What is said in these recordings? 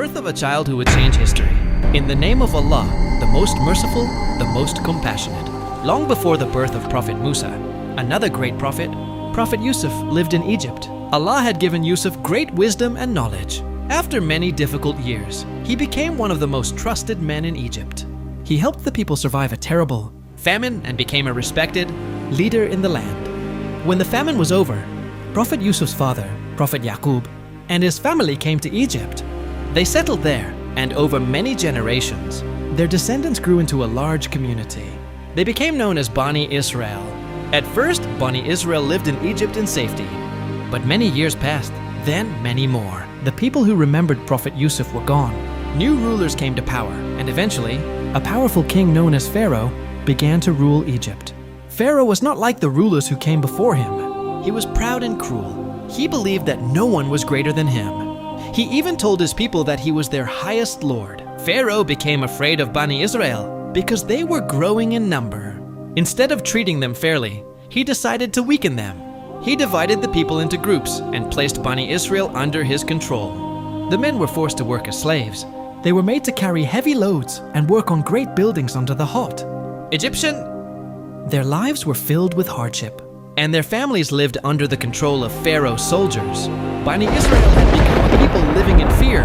birth of a child who would change history. In the name of Allah, the most merciful, the most compassionate. Long before the birth of Prophet Musa, another great prophet, Prophet Yusuf, lived in Egypt. Allah had given Yusuf great wisdom and knowledge. After many difficult years, he became one of the most trusted men in Egypt. He helped the people survive a terrible famine and became a respected leader in the land. When the famine was over, Prophet Yusuf's father, Prophet Yaqub, and his family came to Egypt. They settled there, and over many generations, their descendants grew into a large community. They became known as Bani Israel. At first, Bani Israel lived in Egypt in safety. But many years passed, then many more. The people who remembered Prophet Yusuf were gone. New rulers came to power, and eventually, a powerful king known as Pharaoh began to rule Egypt. Pharaoh was not like the rulers who came before him. He was proud and cruel. He believed that no one was greater than him. He even told his people that he was their highest lord. Pharaoh became afraid of Bani Israel because they were growing in number. Instead of treating them fairly, he decided to weaken them. He divided the people into groups and placed Bani Israel under his control. The men were forced to work as slaves. They were made to carry heavy loads and work on great buildings under the hot Egyptian. Their lives were filled with hardship, and their families lived under the control of Pharaoh's soldiers. Bani Israel had become a people living in fear,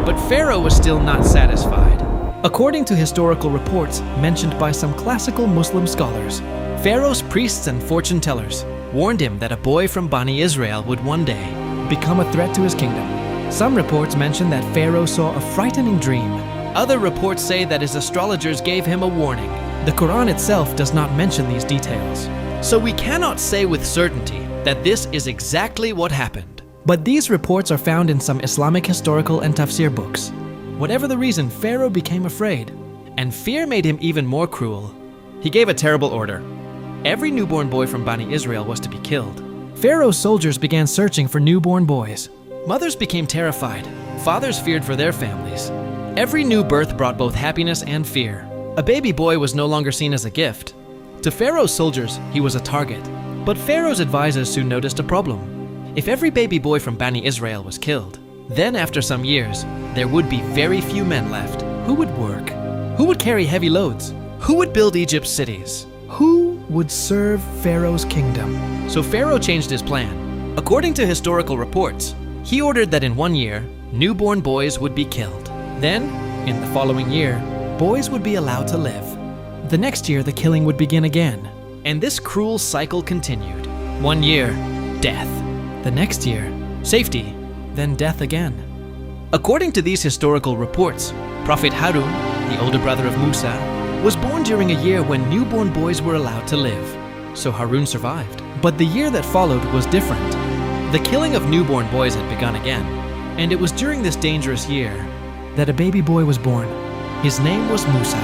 but Pharaoh was still not satisfied. According to historical reports mentioned by some classical Muslim scholars, Pharaoh's priests and fortune tellers warned him that a boy from Bani Israel would one day become a threat to his kingdom. Some reports mention that Pharaoh saw a frightening dream. Other reports say that his astrologers gave him a warning. The Quran itself does not mention these details, so we cannot say with certainty that this is exactly what happened. But these reports are found in some Islamic historical and tafsir books. Whatever the reason, Pharaoh became afraid, and fear made him even more cruel. He gave a terrible order. Every newborn boy from Bani Israel was to be killed. Pharaoh's soldiers began searching for newborn boys. Mothers became terrified. Fathers feared for their families. Every new birth brought both happiness and fear. A baby boy was no longer seen as a gift. To Pharaoh's soldiers, he was a target. But Pharaoh's advisors soon noticed a problem. If every baby boy from Bani Israel was killed, then after some years, there would be very few men left. Who would work? Who would carry heavy loads? Who would build Egypt's cities? Who would serve Pharaoh's kingdom? So Pharaoh changed his plan. According to historical reports, he ordered that in 1 year, newborn boys would be killed. Then, in the following year, boys would be allowed to live. The next year, the killing would begin again. And this cruel cycle continued. 1 year, death. The next year, safety, then death again. According to these historical reports, Prophet Harun, the older brother of Musa, was born during a year when newborn boys were allowed to live. So Harun survived. But the year that followed was different. The killing of newborn boys had begun again. And it was during this dangerous year that a baby boy was born. His name was Musa.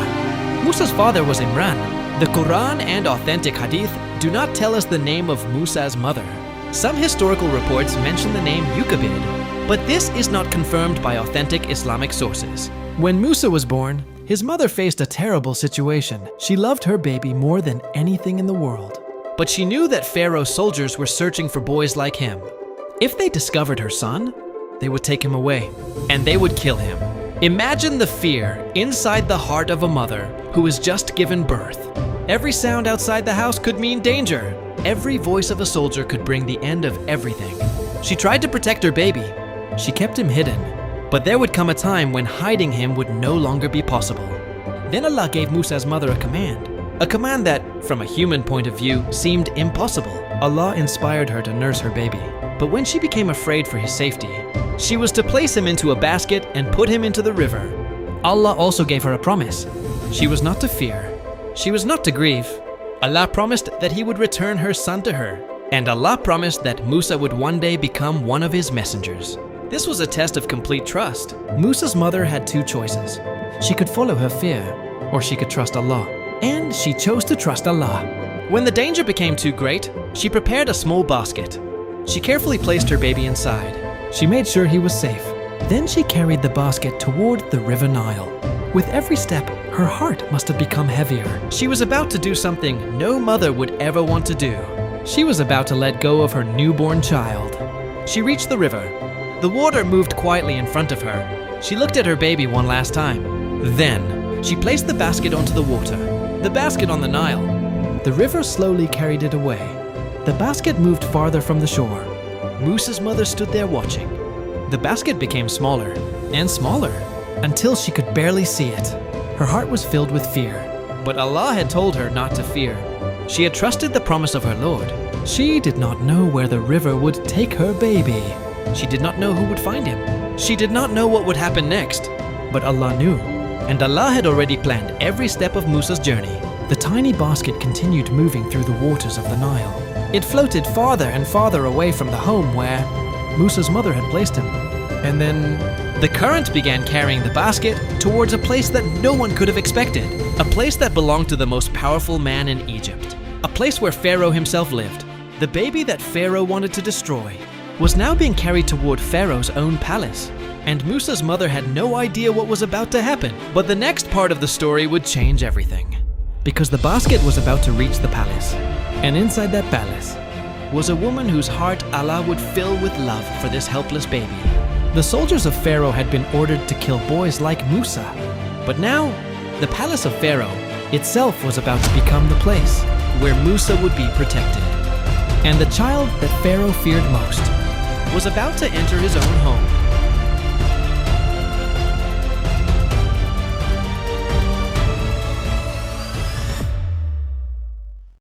Musa's father was Imran. The Quran and authentic hadith do not tell us the name of Musa's mother. Some historical reports mention the name Yuqabid, but this is not confirmed by authentic Islamic sources. When Musa was born, his mother faced a terrible situation. She loved her baby more than anything in the world. But she knew that Pharaoh's soldiers were searching for boys like him. If they discovered her son, they would take him away, and they would kill him. Imagine the fear inside the heart of a mother who has just given birth. Every sound outside the house could mean danger. Every voice of a soldier could bring the end of everything. She tried to protect her baby. She kept him hidden. But there would come a time when hiding him would no longer be possible. Then Allah gave Musa's mother a command that, from a human point of view, seemed impossible. Allah inspired her to nurse her baby. But when she became afraid for his safety, she was to place him into a basket and put him into the river. Allah also gave her a promise. She was not to fear. She was not to grieve. Allah promised that he would return her son to her. And Allah promised that Musa would one day become one of his messengers. This was a test of complete trust. Musa's mother had two choices. She could follow her fear, or she could trust Allah. And she chose to trust Allah. When the danger became too great, she prepared a small basket. She carefully placed her baby inside. She made sure he was safe. Then she carried the basket toward the River Nile. With every step, her heart must have become heavier. She was about to do something no mother would ever want to do. She was about to let go of her newborn child. She reached the river. The water moved quietly in front of her. She looked at her baby one last time. Then, she placed the basket onto the water, the basket on the Nile. The river slowly carried it away. The basket moved farther from the shore. Musa's mother stood there watching. The basket became smaller and smaller until she could barely see it. Her heart was filled with fear, but Allah had told her not to fear. She had trusted the promise of her Lord. She did not know where the river would take her baby. She did not know who would find him. She did not know what would happen next, but Allah knew. And Allah had already planned every step of Musa's journey. The tiny basket continued moving through the waters of the Nile. It floated farther and farther away from the home where Musa's mother had placed him. And then the current began carrying the basket towards a place that no one could have expected. A place that belonged to the most powerful man in Egypt. A place where Pharaoh himself lived. The baby that Pharaoh wanted to destroy was now being carried toward Pharaoh's own palace. And Musa's mother had no idea what was about to happen. But the next part of the story would change everything. Because the basket was about to reach the palace. And inside that palace was a woman whose heart Allah would fill with love for this helpless baby. The soldiers of Pharaoh had been ordered to kill boys like Musa. But now, the palace of Pharaoh itself was about to become the place where Musa would be protected. And the child that Pharaoh feared most was about to enter his own home.